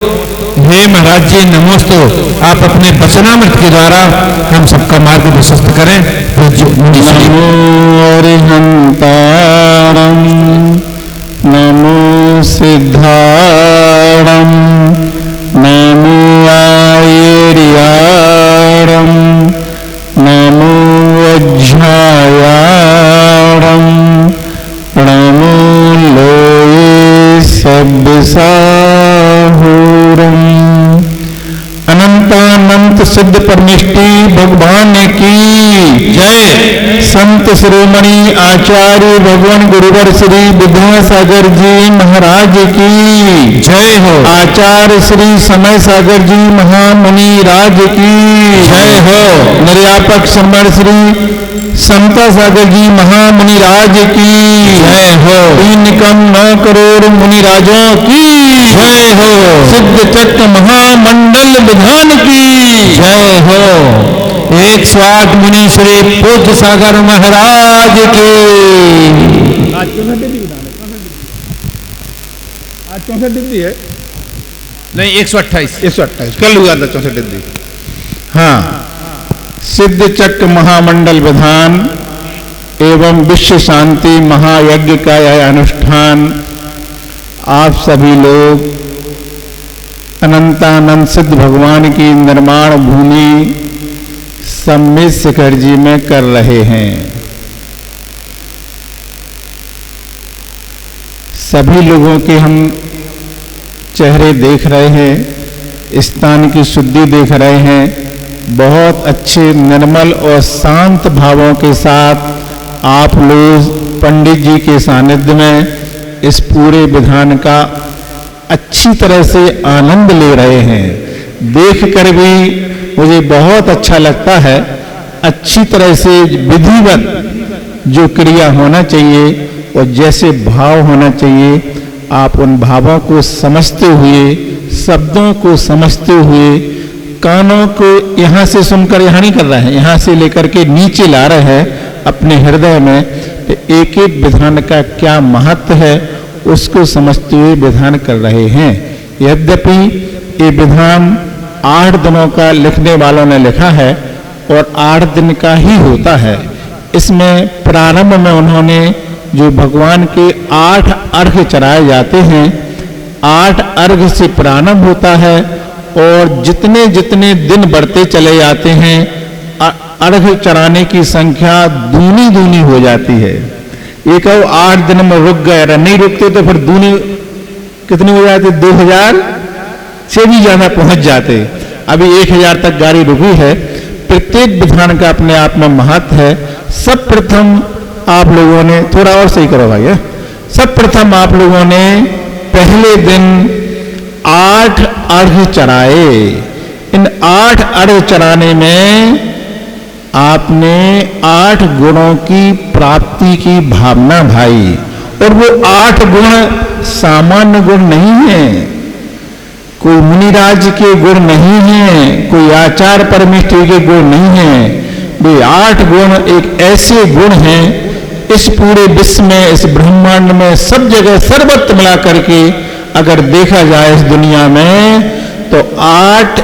हे महाराज जी नमोस्तु। आप अपने वचनामृत के द्वारा हम सबका मार्ग प्रशस्त करें। नमो अरिहंतारं नमो सिद्धारं नमो आयर्यारं नमो वज्रायारं नमो लोये सब्साहुरं। अनंतानंत सिद्ध परमेष्टि भगवान की जय। संत शिरोमणि आचार्य भगवान गुरुवर श्री विद्यासागर जी महाराज की जय हो। आचार्य श्री समय सागर जी महामुनि राज की जय हो। निर्यापक श्रमण श्री समता सागर जी महामुनि राज की जय हो। 3,9 करोड़ मुनि राजों की जय हो। सिद्ध चक्र महामंडल विधान की जय हो। 108 मुनि श्री पूज्य सागर महाराज की। आज 64 डिग्री है नहीं 128 128 कल हुआ था 64 डिग्री। हाँ, सिद्ध चक्र महामंडल विधान एवं विश्व शांति महायज्ञ का यह अनुष्ठान आप सभी लोग अनंतानंद सिद्ध भगवान की निर्माण भूमि सम्मित शिखर जी में कर रहे हैं। सभी लोगों के हम चेहरे देख रहे हैं, स्थान की शुद्धि देख रहे हैं। बहुत अच्छे निर्मल और शांत भावों के साथ आप लोग पंडित जी के सानिध्य में इस पूरे विधान का अच्छी तरह से आनंद ले रहे हैं। देखकर भी मुझे बहुत अच्छा लगता है। अच्छी तरह से विधिवत जो क्रिया होना चाहिए और जैसे भाव होना चाहिए, आप उन भावों को समझते हुए, शब्दों को समझते हुए, कानों को यहाँ से सुनकर यहाँ नहीं कर रहे हैं, यहाँ से लेकर के नीचे ला रहे हैं अपने हृदय में। तो एक एक विधान का क्या महत्व है उसको समझते हुए विधान कर रहे हैं। यद्यपि ये विधान 8 दिनों का लिखने वालों ने लिखा है और 8 दिन का ही होता है। इसमें प्रारंभ में उन्होंने जो भगवान के 8 अर्घ चढ़ाए जाते हैं, 8 अर्घ से प्रारंभ होता है और जितने जितने दिन बढ़ते चले जाते हैं अर्घ चढ़ाने की संख्या दूनी दूनी हो जाती है। एक 8 दिन में रुक गए, अगर नहीं रुकते तो फिर दूनी कितनी हो जाती, 2000 से भी ज्यादा पहुंच जाते। अभी 1000 तक गाड़ी रुकी है। प्रत्येक विधान का अपने आप में महत्व है। सब प्रथम आप लोगों ने थोड़ा और सही करो भाई, सब प्रथम आप लोगों ने पहले दिन 8 अर्घ चढ़ाए। इन 8 अर्घ चढ़ाने में आपने 8 गुणों की प्राप्ति की भावना भाई। और वो 8 गुण सामान्य गुण नहीं है, कोई मुनिराज के गुण नहीं है, कोई आचार परमेष्टि के गुण नहीं है। वे 8 गुण एक ऐसे गुण हैं इस पूरे विश्व में, इस ब्रह्मांड में, सब जगह सर्वत्र मिला करके अगर देखा जाए इस दुनिया में तो 8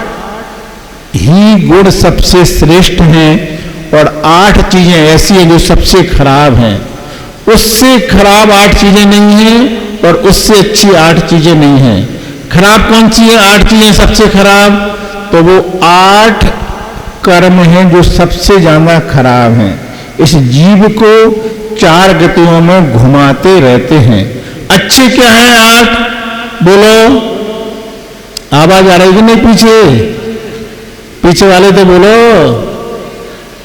ही गुण सबसे श्रेष्ठ हैं और 8 चीजें ऐसी हैं जो सबसे खराब हैं। उससे खराब 8 चीजें नहीं हैं और उससे अच्छी 8 चीजें नहीं हैं। खराब कौन सी है? 8 चीजें सबसे खराब तो वो 8 कर्म हैं जो सबसे ज्यादा खराब हैं। इस जीव को 4 गतियों में घुमाते रहते हैं। अच्छे क्या हैं 8? बोलो, आवाज आ रही है कि नहीं? पीछे वाले तो बोलो।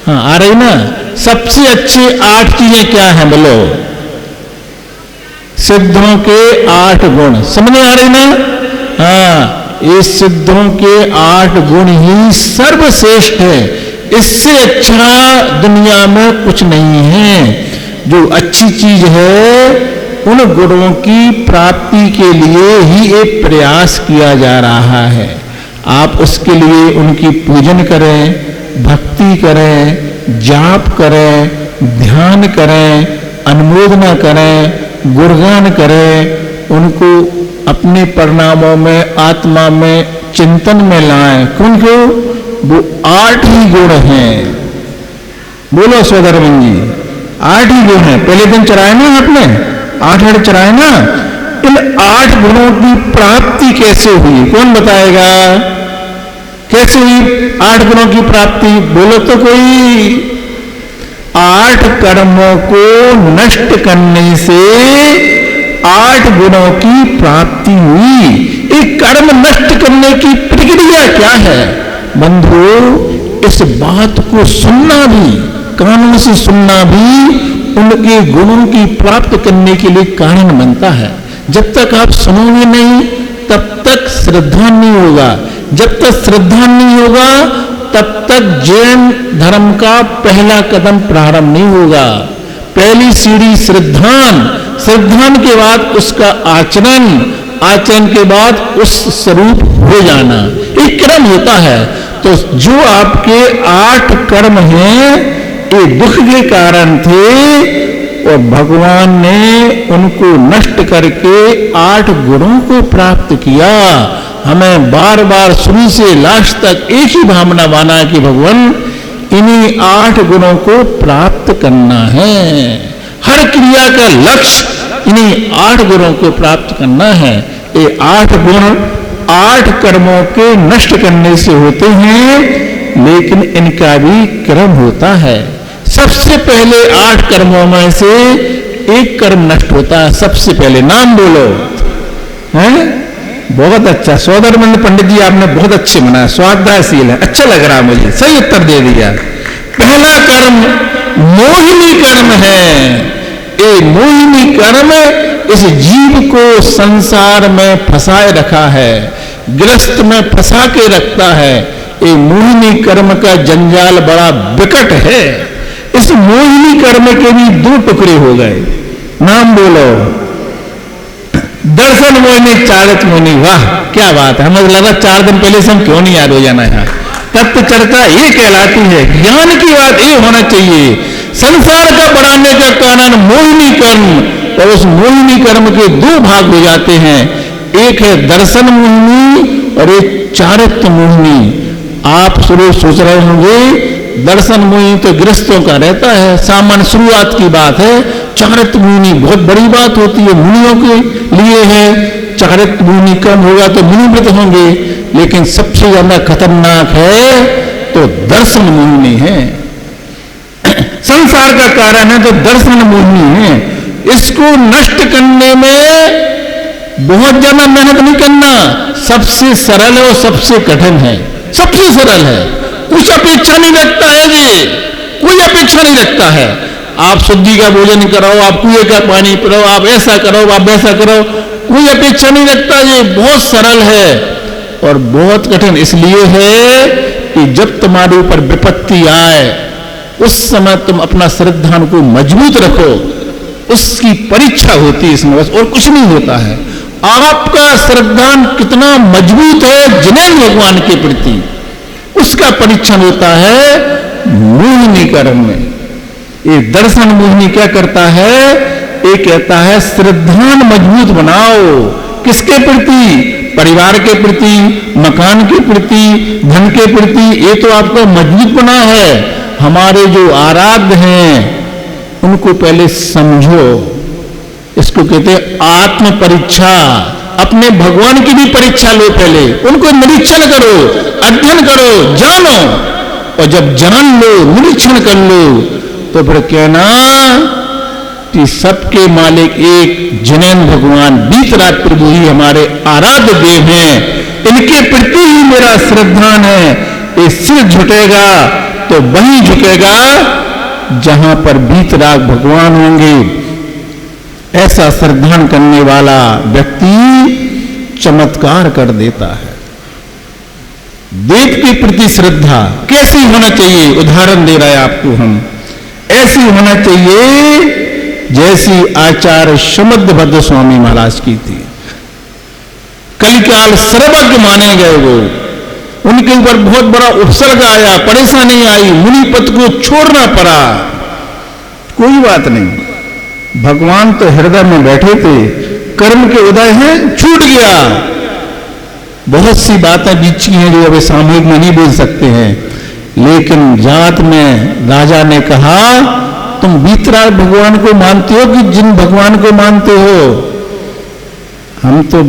हाँ आ रही ना? सबसे अच्छी 8 चीजें क्या हैं बोलो? सिद्धों के 8 गुण। समझ में आ रही ना? हाँ, ये सिद्धों के 8 गुण ही सर्वश्रेष्ठ है। इससे अच्छा दुनिया में कुछ नहीं है। जो अच्छी चीज है उन गुणों की प्राप्ति के लिए ही एक प्रयास किया जा रहा है। आप उसके लिए उनकी पूजन करें, भक्ति करें, जाप करें, ध्यान करें, अनुमोदना करें, गुणगान करें, उनको अपने परिणामों में, आत्मा में, चिंतन में लाएं। क्यों? वो 8 ही गुण हैं। बोलो सोदरवन जी, 8 ही गुण हैं। पहले दिन चढ़ाए ना आपने, 8 चढ़ाए ना। इन 8 गुणों की प्राप्ति कैसे हुई? कौन बताएगा? कैसे हुई 8 गुणों की प्राप्ति? बोलो तो कोई। 8 कर्मों को नष्ट करने से 8 गुणों की प्राप्ति हुई। एक कर्म नष्ट करने की प्रक्रिया क्या है? बंधु, इस बात को सुनना भी, कानों से सुनना भी उनके गुणों की प्राप्त करने के लिए कारण बनता है। जब तक आप सुनोगे नहीं, तब तक श्रद्धा नहीं होगा। जब तक श्रद्धा नहीं होगा, तब तक जैन धर्म का पहला कदम प्रारंभ नहीं होगा। पहली सीढ़ी श्रद्धान, श्रद्धान के बाद उसका आचरण, आचरण के बाद उस स्वरूप हो जाना, एक क्रम होता है। तो जो आपके 8 कर्म हैं, ये दुख के कारण थे और भगवान ने उनको नष्ट करके 8 गुणों को प्राप्त किया। हमें बार बार शुरू से लास्ट तक एक ही भावना माना कि भगवान इन्हीं 8 गुणों को प्राप्त करना है। हर क्रिया का लक्ष्य इन्हीं 8 गुणों को प्राप्त करना है। ये 8 गुण 8 कर्मों के नष्ट करने से होते हैं, लेकिन इनका भी क्रम होता है। सबसे पहले 8 कर्मों में से एक कर्म नष्ट होता है। सबसे पहले नाम बोलो, हैं? बहुत अच्छा सोदरमंड पंडित जी, आपने बहुत अच्छे मनाया, स्वाध्यायशील है, अच्छा लग रहा मुझे, सही उत्तर दे दिया। पहला कर्म मोहिनी कर्म है। ये मोहिनी कर्म इस जीव को संसार में फंसाए रखा है, ग्रस्त में फंसा के रखता है। ये मोहिनी कर्म का जंजाल बड़ा विकट है। इस मोहिनी कर्म के भी 2 टुकड़े हो गए। नाम बोलो, दर्शन मोहिनी, चारित मोहिनी। वाह क्या बात है, हमें लगा 4 दिन पहले से हम क्यों नहीं याद हो जाना है। तत्व चर्चा ये कहलाती है, ज्ञान की बात ये होना चाहिए। संसार का बढ़ाने का कारण मोहिनी कर्म, और उस मोहिनी कर्म के 2 भाग हो जाते हैं। एक है दर्शन मोहिनी और एक चारित्र मोहिनी। आप शुरू सोच रहे होंगे दर्शन मोहिनी तो गृहस्थों का रहता है, सामान्य शुरुआत की बात है। चारित्र मोहिनी बहुत बड़ी बात होती है, मुनियों के लिए है। चारित्र मोहिनी कम होगा तो मुनि व्रत होंगे, लेकिन सबसे ज्यादा खतरनाक है तो दर्शन मोहिनी है। संसार का कारण है तो दर्शन मोहिनी है। इसको नष्ट करने में बहुत ज्यादा मेहनत नहीं करना, सबसे सरल है और सबसे कठिन है। सबसे सरल है, कुछ अपेक्षा नहीं रखता है ये, कोई अपेक्षा नहीं रखता है। आप शुद्धि का भोजन करो, आप कुएं का पानी पिलो, आप ऐसा करो, आप वैसा करो, कोई अपेक्षा नहीं रखता। ये बहुत सरल है और बहुत कठिन इसलिए है कि जब तुम्हारे ऊपर विपत्ति आए, उस समय तुम अपना श्रद्धान को मजबूत रखो, उसकी परीक्षा होती है इसमें, बस और कुछ नहीं होता है। आपका श्रद्धान कितना मजबूत है जिनेन्द्र भगवान के प्रति, उसका परीक्षण होता है मोहिनी कर्म में। ये दर्शन मोहिनी क्या करता है? ये कहता है श्रद्धान मजबूत बनाओ। किसके प्रति? परिवार के प्रति, मकान के प्रति, धन के प्रति। ये तो आपको मजबूत बना है। हमारे जो आराध्य हैं उनको पहले समझो। इसको कहते हैं आत्म परीक्षा। अपने भगवान की भी परीक्षा लो, पहले उनको निरीक्षण करो, अध्ययन करो, जानो। और जब जान लो, निरीक्षण कर लो, तो फिर कहना कि सबके मालिक एक जिनेन्द्र भगवान बीतराज प्रभु ही हमारे आराध्य देव हैं, इनके प्रति ही मेरा श्रद्धान है। ये सिर झुकेगा तो वही झुकेगा जहां पर बीतराग भगवान होंगे। ऐसा श्रद्धान करने वाला व्यक्ति चमत्कार कर देता है। देव के प्रति श्रद्धा कैसी होना चाहिए? उदाहरण दे रहा है आपको हम। ऐसी होना चाहिए जैसी आचार्य समुद्रभद्र स्वामी महाराज की थी। कलिकाल सर्वज्ञ माने गए वो, उनके ऊपर बहुत बड़ा उपसर्ग आया, परेशानी आई, मुनिपद को छोड़ना पड़ा। कोई बात नहीं, भगवान तो हृदय में बैठे थे, कर्म के उदय हैं छूट गया। बहुत सी बातें बीच की हैं जो अभी सामूहिक में नहीं बोल सकते हैं, लेकिन रात में राजा ने कहा तुम बीतराग भगवान को मानते हो कि जिन भगवान को मानते हो? हम तो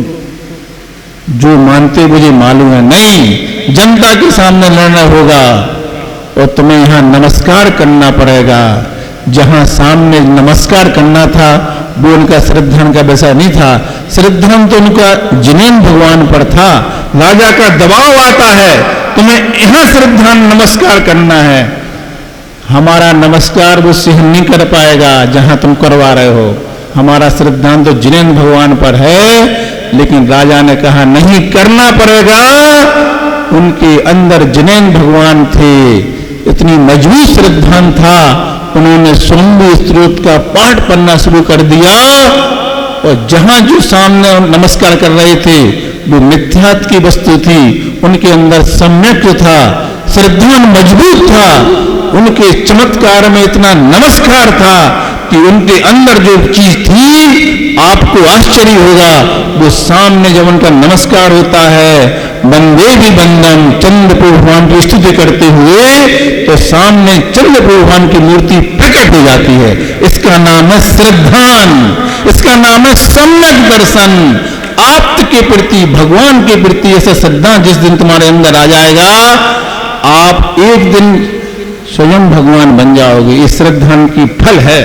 जो मानते मुझे मालूम है। नहीं, जनता के सामने लड़ना होगा और तुम्हें यहां नमस्कार करना पड़ेगा। जहां सामने नमस्कार करना था वो उनका श्रद्धान का वैसा नहीं था। श्रद्धान तो उनका जिनेन भगवान पर था। राजा का दबाव आता है तुम्हें यहां श्रद्धान नमस्कार करना है। हमारा नमस्कार वो सहन नहीं कर पाएगा जहां तुम करवा रहे हो। हमारा श्रद्धान तो जिनेन भगवान पर है। लेकिन राजा ने कहा नहीं, करना पड़ेगा। उनके अंदर जिनेन भगवान थे, इतनी मजबूत श्रद्धान था। उन्होंने स्वयंभू स्त्रोत का पाठ पढ़ना शुरू कर दिया और जहां जो सामने नमस्कार कर रहे थे वो मिथ्यात्व की वस्तु थी, उनके अंदर सम्यक था, श्रद्धान मजबूत था। उनके चमत्कार में इतना नमस्कार था कि उनके अंदर जो चीज थी आपको आश्चर्य होगा। वो सामने जब उनका नमस्कार होता है बंदे भी बंदम चंद्रप्रभु भगवान की स्तुति करते हुए, तो सामने चंद्रप्रभु भगवान की मूर्ति प्रकट हो जाती है। इसका नाम है श्रद्धान, इसका नाम है सम्यक दर्शन। आप के प्रति, भगवान के प्रति ऐसा श्रद्धा जिस दिन तुम्हारे अंदर आ जाएगा, आप एक दिन स्वयं भगवान बन जाओगे। इस श्रद्धान की फल है।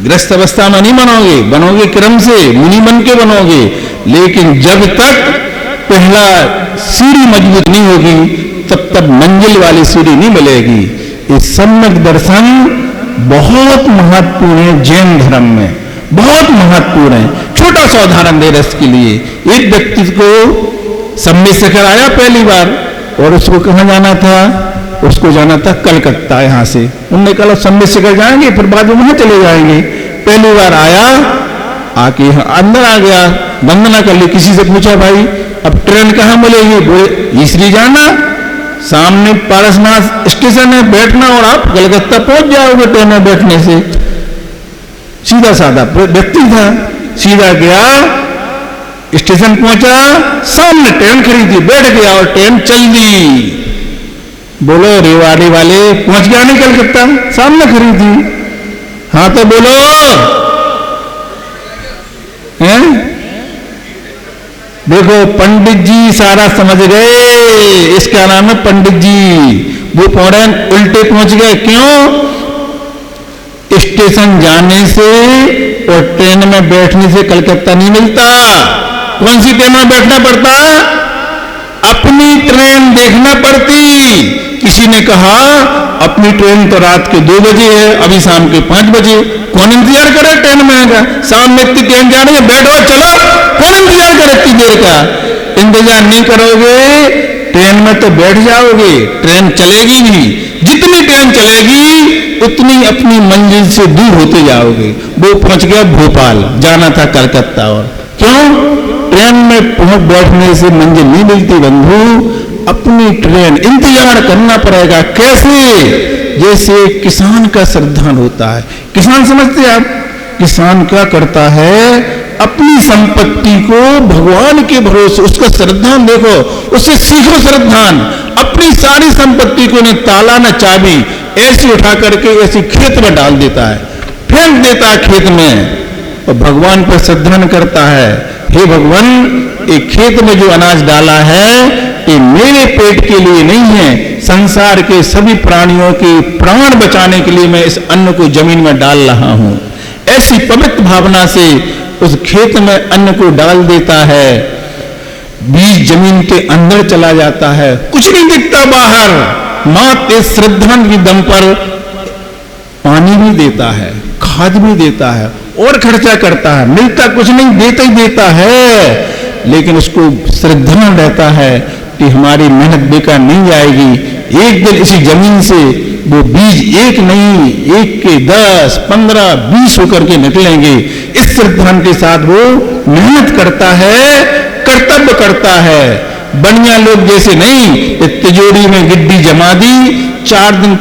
गृहस्थ अवस्था में नहीं बनोगे, बनोगे क्रम से, मुनि बन के बनोगे। लेकिन जब तक पहला सीढ़ी मजबूत नहीं होगी तब तक मंजिल वाली सीढ़ी नहीं मिलेगी। इस सम्यक दर्शन बहुत महत्वपूर्ण है, जैन धर्म में बहुत महत्वपूर्ण है। छोटा सा उदाहरण दे रहे इसके लिए। एक व्यक्ति को सम्मेद शिखर आया पहली बार और उसको कहां जाना था? उसको जाना था कलकत्ता। यहां से उन्होंने कहा सम्मेद शिखर जाएंगे फिर बाद में वहां चले जाएंगे। पहली बार आया, आके अंदर आ गया, वंदना कर ली। किसी से पूछा भाई अब ट्रेन कहां मिलेगी? बोले इसलिए जाना, सामने पारसनाथ स्टेशन है, बैठना और आप कलकत्ता पहुंच जाओगे ट्रेन में बैठने से। सीधा साधा व्यक्ति था, सीधा गया, स्टेशन पहुंचा, सामने ट्रेन खड़ी थी, बैठ गया और ट्रेन चल दी। बोलो रेवाड़ी वाले पहुंच गया नहीं कलकत्ता? सामने खड़ी थी। हाँ तो बोलो हैं? देखो पंडित जी सारा समझ गए, इसका नाम है पंडित जी। वो पौड़न उल्टे पहुंच गए। क्यों? स्टेशन जाने से और ट्रेन में बैठने से कलकत्ता नहीं मिलता। कौन सी ट्रेन में बैठना पड़ता? अपनी ट्रेन देखना पड़ती। किसी ने कहा अपनी ट्रेन तो रात के 2 बजे है, अभी शाम के 5 बजे, कौन इंतजार करे ट्रेन में आएगा? सामने इतनी ट्रेन जा रही है, बैठो चलो, कौन इंतजार करे इतनी देर का? इंतजार नहीं करोगे ट्रेन में तो बैठ जाओगे, ट्रेन चलेगी नहीं। जितनी ट्रेन चलेगी उतनी अपनी मंजिल से दूर होते जाओगे। वो पहुंच गया भोपाल, जाना था कलकत्ता। और क्यों? ट्रेन में पहुंच बैठने से मंजिल नहीं मिलती बंधु। अपनी ट्रेन इंतजार करना पड़ेगा। कैसे? जैसे किसान का श्रद्धान होता है। किसान समझते हैं आप? किसान क्या करता है? अपनी संपत्ति को भगवान के भरोसे, उसका श्रद्धान देखो, उससे सीखो श्रद्धान। अपनी सारी संपत्ति को न ताला न चाबी ऐसी उठा करके ऐसी खेत में डाल देता है, फेंक देता है खेत में, और भगवान पर श्रद्धान करता है। हे भगवान, एक खेत में जो अनाज डाला है ये मेरे पेट के लिए नहीं है, संसार के सभी प्राणियों के प्राण बचाने के लिए मैं इस अन्न को जमीन में डाल रहा हूं। ऐसी पवित्र भावना से उस खेत में अन्न को डाल देता है। बीज जमीन के अंदर चला जाता है, कुछ नहीं दिखता बाहर। मात्र श्रद्धान की दम पर पानी भी देता है, खाद भी देता है और खर्चा करता है। मिलता कुछ नहीं, देता ही देता है। लेकिन उसको श्रद्धा रहता है कि हमारी मेहनत बेकार नहीं जाएगी। एक दिन इसी जमीन से वो बीज एक नहीं, एक के 10, 15, 20 होकर के निकलेंगे। इस श्रद्धा के साथ वो मेहनत करता है, कर्तव्य करता है। बढ़िया लोग जैसे नहीं, तिजोरी में गिड्डी जमा दी, 4 दिन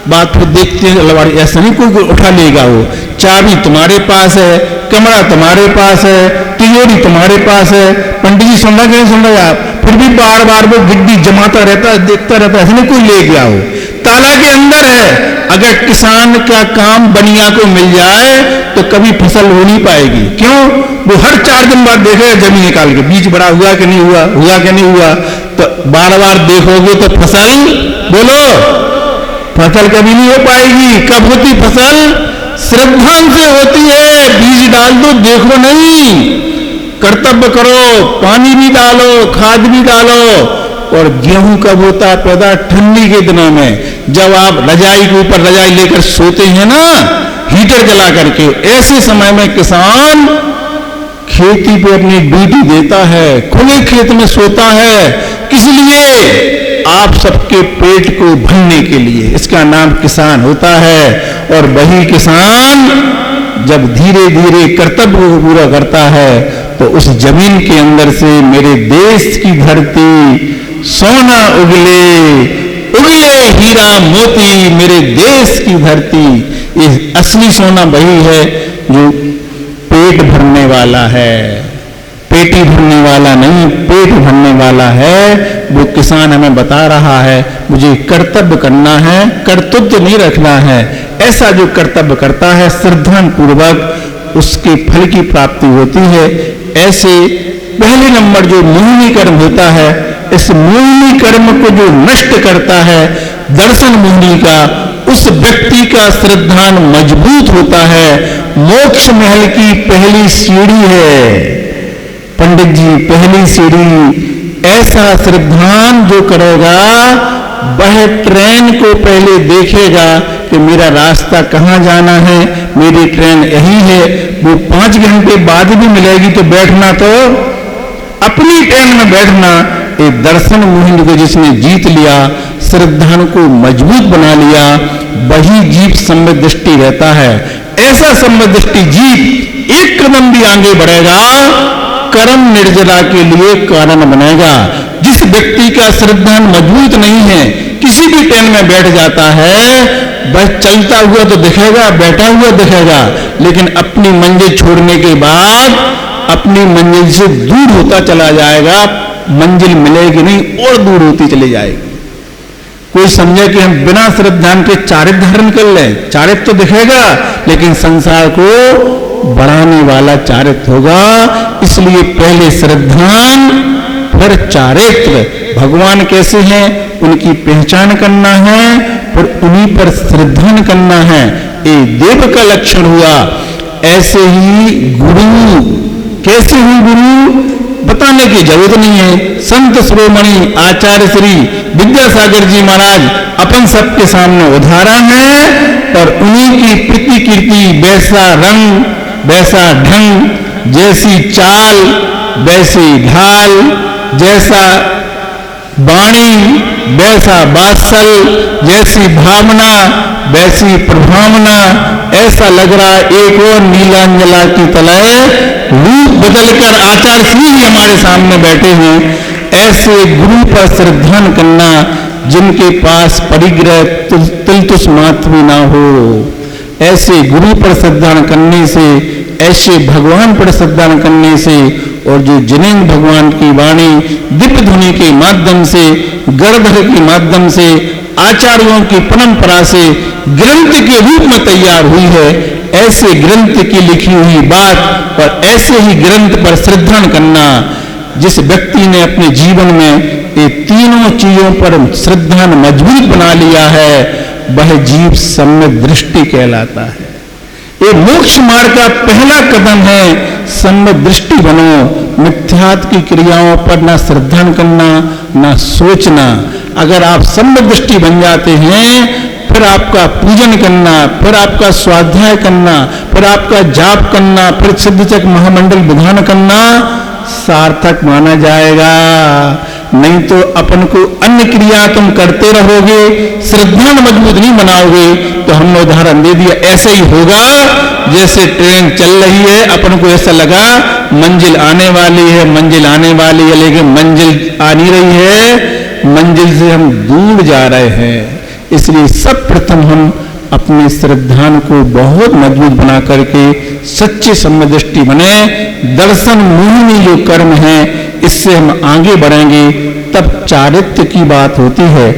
बात फिर देखते हैं अलवाड़ी, ऐसा नहीं कोई उठा लेगा। वो चाबी तुम्हारे पास है, कमरा तुम्हारे पास है, तिजोरी तुम्हारे पास है, पंडित जी सुन रहा है सुन रहा आप, फिर भी बार बार वो गिड्डी जमाता रहता है, देखता रहता है, ऐसा नहीं कोई ले गया हो। ताला के अंदर है। अगर किसान का काम बनिया को मिल जाए तो कभी फसल हो नहीं पाएगी। क्यों? वो हर 4 दिन बाद देखेगा जमीन निकाल के, बीज बड़ा हुआ कि नहीं हुआ, हुआ कि नहीं हुआ। तो बार बार देखोगे तो फसल, बोलो, फसल कभी नहीं हो पाएगी। कब होती फसल? श्रद्धा से होती है। बीज डाल दो, देखो नहीं, कर्तव्य करो, पानी भी डालो, खाद भी डालो। और गेहूं कब होता है पैदा? ठंडी के दिनों में, जब आप रजाई के ऊपर रजाई लेकर सोते हैं ना, हीटर जला करके, ऐसे समय में किसान खेती पे अपनी ड्यूटी देता है, खुले खेत में सोता है। किस लिए? आप सबके पेट को भरने के लिए। इसका नाम किसान होता है। और वही किसान जब धीरे धीरे कर्तव्य को पूरा करता है तो उस जमीन के अंदर से मेरे देश की धरती सोना उगले, उगले हीरा मोती मेरे देश की धरती। ये असली सोना वही है जो पेट भरने वाला है, पेटी भरने वाला नहीं, पेट भरने वाला है। वो किसान हमें बता रहा है मुझे कर्तव्य करना है, कर्तव्य नहीं रखना है। ऐसा जो कर्तव्य करता है श्रद्धा पूर्वक उसके फल की प्राप्ति होती है। ऐसे पहले नंबर जो मोहिनी कर्म होता है, इस मोहिनी कर्म को जो नष्ट करता है दर्शन मोहिनी का, उस व्यक्ति का श्रद्धान मजबूत होता है। मोक्ष महल की पहली सीढ़ी है पंडित जी, पहली सीढ़ी। ऐसा श्रद्धान जो करेगा वह ट्रेन को पहले देखेगा कि मेरा रास्ता कहां जाना है, मेरी ट्रेन यही है। वो 5 घंटे बाद भी मिलेगी तो बैठना तो अपनी ट्रेन में बैठना। एक दर्शन मोहिनी को जिसने जीत लिया, श्रद्धान को मजबूत बना लिया, वही जीव सम्यक दृष्टि रहता है। ऐसा सम्यक दृष्टि जीव एक कदम भी आगे बढ़ेगा, कर्म निर्जरा के लिए कारण बनेगा। जिस व्यक्ति का श्रद्धान मजबूत नहीं है, किसी भी ट्रेन में बैठ जाता है, वह चलता हुआ तो दिखेगा, बैठा हुआ दिखेगा, लेकिन अपनी मंजिल छोड़ने के बाद अपनी मंजिल से दूर होता चला जाएगा। मंजिल मिलेगी नहीं और दूर होती चली जाएगी। कोई समझे कि हम बिना श्रद्धान के चारित्र धारण कर लें, चारित्र तो दिखेगा लेकिन संसार को बढ़ाने वाला चारित्र होगा। इसलिए पहले श्रद्धान फिर चारित्र। भगवान कैसे हैं उनकी पहचान करना है, फिर उन्हीं पर श्रद्धान करना है। ये देव का लक्षण हुआ। ऐसे ही गुरु, कैसे ही गुरु बताने की जरूरत नहीं है। संत शिरोमणि आचार्य श्री विद्यासागर जी महाराज अपन सबके सामने उदाहरण है। और उन्हीं की प्रीति कीर्ति, वैसा रंग वैसा ढंग, जैसी चाल वैसी ढाल, जैसा वाणी वैसा वात्सल, जैसी भावना वैसी प्रभावना। ऐसा लग रहा एक और नीलांजला की तलय रूप बदलकर आचार्य श्री ही हमारे सामने बैठे हैं। ऐसे गुरु पर श्रद्धान करना जिनके पास परिग्रह तिलतुष मात्र भी ना हो। ऐसे गुरु पर श्रद्धान करने से, ऐसे भगवान पर श्रद्धान करने से, और जो जिनेन्द्र भगवान की वाणी दिव्य ध्वनि के माध्यम से, गणधर के माध्यम से, आचार्यों की परंपरा से ग्रंथ के रूप में तैयार हुई है, ऐसे ग्रंथ की लिखी हुई बात और ऐसे ही ग्रंथ पर श्रद्धान करना। जिस व्यक्ति ने अपने जीवन में ये तीनों चीजों पर श्रद्धान मजबूत बना लिया है, वह जीव सम्यक दृष्टि कहलाता है। ये मोक्ष मार्ग का पहला कदम है। सम्यक दृष्टि बनो। मिथ्यात्व की क्रियाओं पर ना श्रद्धान करना, ना सोचना। अगर आप सम्यक दृष्टि बन जाते हैं, फिर आपका पूजन करना, फिर आपका स्वाध्याय करना, फिर आपका जाप करना, फिर सिद्धचक महामंडल विधान करना सार्थक माना जाएगा। नहीं तो अपन को अन्य क्रिया तुम करते रहोगे, श्रद्धा मजबूत नहीं बनाओगे। तो हमने उदाहरण दे दिया, ऐसे ही होगा जैसे ट्रेन चल रही है, अपन को ऐसा लगा मंजिल आने वाली है, मंजिल आने वाली है, लेकिन मंजिल आ नहीं रही है, मंजिल से हम दूर जा रहे हैं। इसलिए सब प्रथम हम अपने श्रद्धान को बहुत मजबूत बना करके सच्चे समदृष्टि बने, दर्शन मोहिनी जो कर्म है इससे हम आगे बढ़ेंगे। तब चारित्र्य की बात होती है,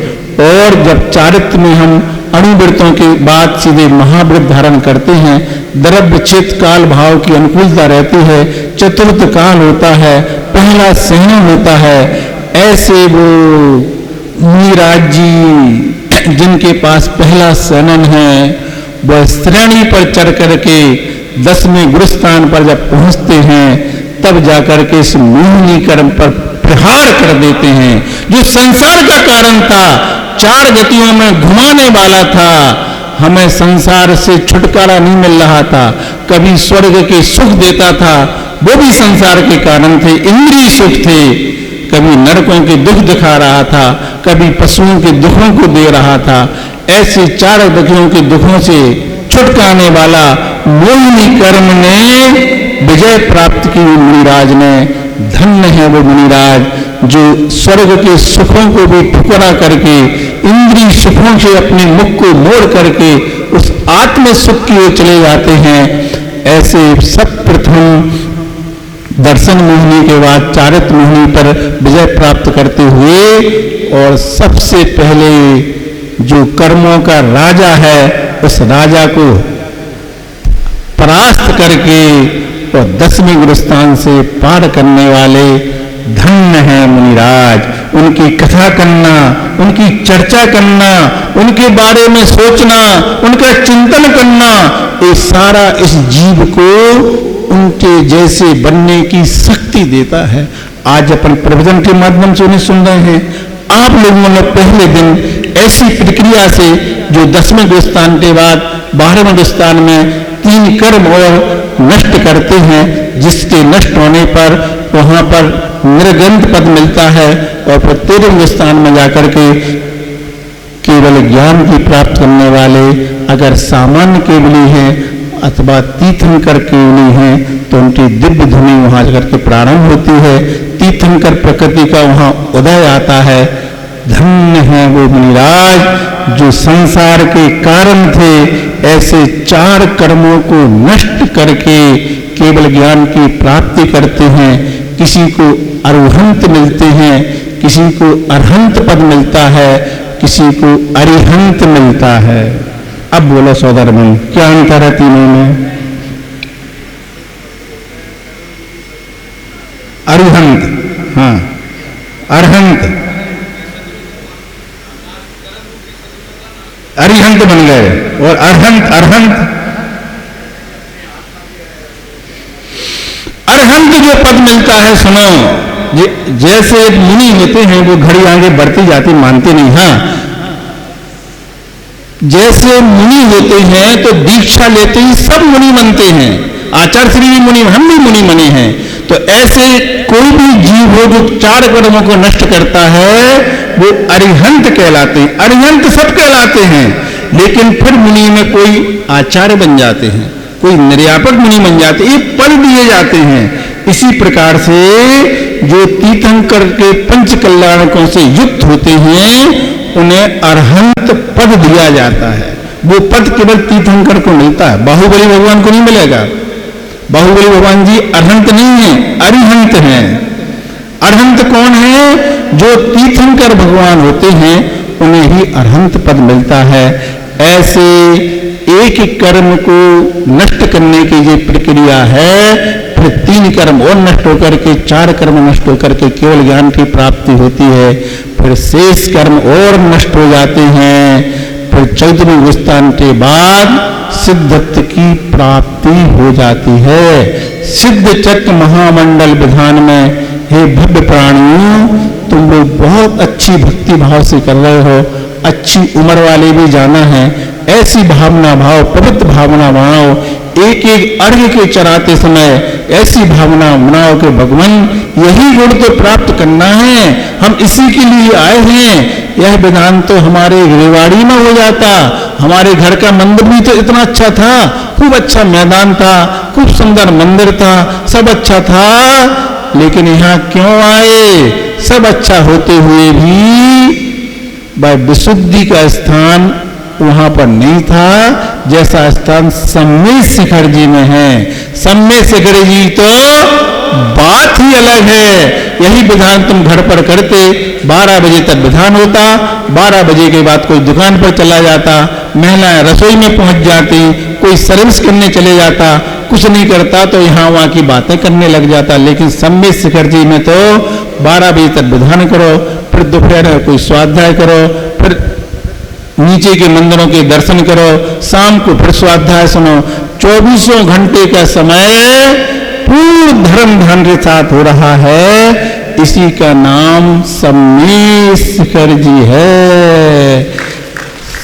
और जब चारित्र्य में हम अणुवृत्तों के बाद सीधे महावृत्त धारण करते हैं, द्रव्य चित्त काल भाव की अनुकूलता रहती है, चतुर्थ काल होता है, पहला सहन होता है। ऐसे वो मुनिराज जी जिनके पास पहला सनन है, वह श्रेणी पर चढ़ करके 10वें गुरुस्थान पर जब पहुंचते हैं, तब जाकर के इस मोहिनी कर्म पर प्रहार कर देते हैं। जो संसार का कारण था, 4 गतियों में घुमाने वाला था, हमें संसार से छुटकारा नहीं मिल रहा था, कभी स्वर्ग के सुख देता था, वो भी संसार के कारण थे, इंद्रिय सुख थे, कभी नरकों के दुख दिखा रहा था, कभी पशुओं के दुखों को दे रहा था। ऐसे 4 गतियों के दुखों से छुटकाने वाला मोहिनी कर्म ने विजय प्राप्त की मुनिराज ने। धन्य है वो मुनिराज जो स्वर्ग के सुखों को भी ठुकरा करके, इंद्रिय सुखों से अपने मुख को मोड़ करके उस आत्म सुख की ओर चले जाते हैं। ऐसे सब प्रथम दर्शन मोहिनी के बाद चारित्र मोहिनी पर विजय प्राप्त करते हुए, और सबसे पहले जो कर्मों का राजा है उस राजा को परास्त करके और 10वें गुरुस्थान से पार करने वाले धन्य है मुनिराज। उनकी कथा करना, उनकी चर्चा करना, उनके बारे में सोचना, उनका चिंतन करना, ये सारा इस जीव को उनके जैसे बनने की शक्ति देता है। आज अपन प्रवचन के माध्यम से उन्हें सुन रहे हैं। आप लोगों ने पहले दिन ऐसी प्रक्रिया से जो 10वें गुरुस्थान के बाद 12वें गुरुस्थान में 3 कर्म और नष्ट करते हैं, जिसके नष्ट होने पर वहां पर निर्गंध पद मिलता है, और फिर 13वें स्थान में जाकर के केवल ज्ञान की प्राप्त करने वाले अगर सामान्य केवली हैं अथवा तीर्थंकर केवली हैं तो उनकी दिव्य ध्वनि वहां जाकर के प्रारंभ होती है। तीर्थंकर प्रकृति का वहां उदय आता है। धन्य है वो मुनिराज जो संसार के कारण थे, ऐसे 4 कर्मों को नष्ट करके केवल ज्ञान की प्राप्ति करते हैं। किसी को अरुहंत मिलते हैं, किसी को अरहंत पद मिलता है, किसी को अरिहंत मिलता है। अब बोलो सौदर में क्या अंतर है तीनों में? अरिहंत, हाँ अरहंत, अरिहंत बन गए, और अरहंत, अरहंत जो पद मिलता है, सुनो, जैसे एक मुनि होते हैं वो घड़ी आगे बढ़ती जाती मानते नहीं। हाँ, जैसे मुनि होते हैं तो दीक्षा लेते ही सब मुनि बनते हैं। आचार्य श्री भी मुनि, हम भी मुनि बने हैं। तो ऐसे कोई भी जीव हो जो 4 कर्मों को नष्ट करता है वो अरिहंत कहलाते हैं। अरिहंत सब कहलाते हैं, लेकिन फिर मुनि में कोई आचार्य बन जाते हैं, कोई निर्यापक मुनि बन जाते हैं, ये पद दिए जाते हैं। इसी प्रकार से जो तीर्थंकर के 5 कल्याणकों से युक्त होते हैं उन्हें अरहंत पद दिया जाता है। वो पद केवल तीर्थंकर को मिलता है, बाहुबली भगवान को नहीं मिलेगा। बाहुबली भगवान जी अरहंत नहीं है, अरिहंत हैं। अरहंत कौन है? जो तीर्थंकर भगवान होते हैं उन्हें ही अरहंत पद मिलता है। ऐसे एक कर्म को नष्ट करने की जो प्रक्रिया है, फिर 3 कर्म और नष्ट होकर के 4 कर्म नष्ट होकर के केवल ज्ञान की प्राप्ति होती है। फिर शेष कर्म और नष्ट हो जाते हैं। फिर 14वें गुरुस्थान के बाद सिद्धत्व की प्राप्ति हो जाती है। सिद्ध चक्र महामंडल विधान में हे भव्य प्राणियों, तुम लोग बहुत अच्छी भक्ति भाव से कर रहे हो, अच्छी उम्र वाले भी जाना है। ऐसी भावना भाव, पवित्र भावना बनाओ। एक एक अर्घ्य के चढ़ाते समय ऐसी भावना बनाओ कि भगवान यही गुण तो प्राप्त करना है, हम इसी के लिए आए हैं। यह विधान तो हमारे रेवाड़ी में हो जाता, हमारे घर का मंदिर भी तो इतना अच्छा था, खूब अच्छा मैदान था, खूब सुंदर मंदिर था, सब अच्छा था, लेकिन यहाँ क्यों आए? सब अच्छा होते हुए भी वह विशुद्धि का स्थान वहां पर नहीं था जैसा स्थान सम्मेद शिखर जी में है। सम्मेद शिखर जी तो बात ही अलग है। यही विधान तुम घर पर करते, 12 बजे तक विधान होता, 12 बजे के बाद कोई दुकान पर चला जाता, महिलाएं रसोई में पहुंच जाती, कोई सर्विस करने चले जाता, कुछ नहीं करता तो यहाँ वहां की बातें करने लग जाता। लेकिन सम्मेद शिखर जी में तो 12 बजे तक विधान करो, फिर दोपहर में कोई स्वाध्याय करो, फिर नीचे के मंदिरों के दर्शन करो, शाम को फिर स्वाध्याय सुनो। 24 घंटे का समय पूर्ण धर्म ध्यान के साथ हो रहा है। इसी का नाम सम्मेद शिखर जी है।